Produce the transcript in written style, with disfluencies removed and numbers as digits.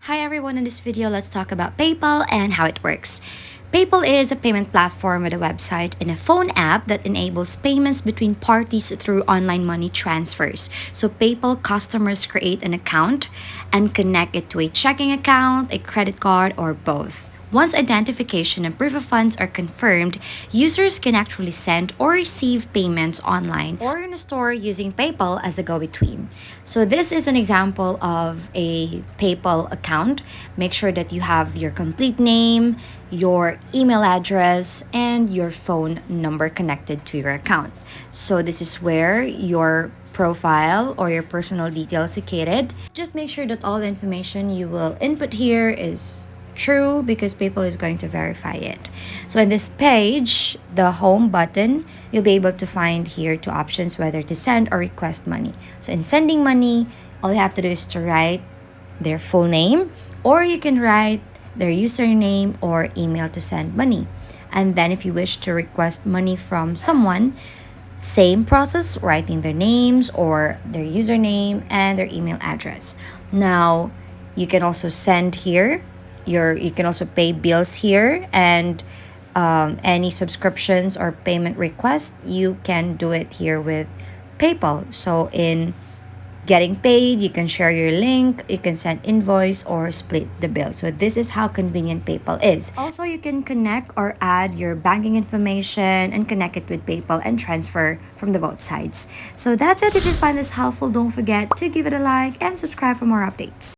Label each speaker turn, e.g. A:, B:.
A: Hi everyone, in this video, let's talk about PayPal and how it works. PayPal is a payment platform with a website and a phone app that enables payments between parties through online money transfers. So PayPal customers create an account and connect it to a checking account, a credit card, or both. Once identification and proof of funds are confirmed, users can actually send or receive payments online or in a store using PayPal as the go-between. So this is an example of a PayPal account. Make sure that you have your complete name, your email address, and your phone number connected to your account. So this is where your profile or your personal details located. Just make sure that all the information you will input here is true because PayPal is going to verify it. So in this page, the home button, you'll be able to find here two options whether to send or request money. So in sending money, all you have to do is to write their full name, or you can write their username or email to send money. And then if you wish to request money from someone, same process, writing their names or their username and their email address. Now, you can also send here you can also pay bills here, and any subscriptions or payment requests you can do it here with PayPal. So in getting paid, you can share your link, you can send invoice or split the bill. So this is how convenient PayPal is. Also, you can connect or add your banking information and connect it with PayPal and transfer from the both sides. So that's it. If you find this helpful, don't forget to give it a like and subscribe for more updates.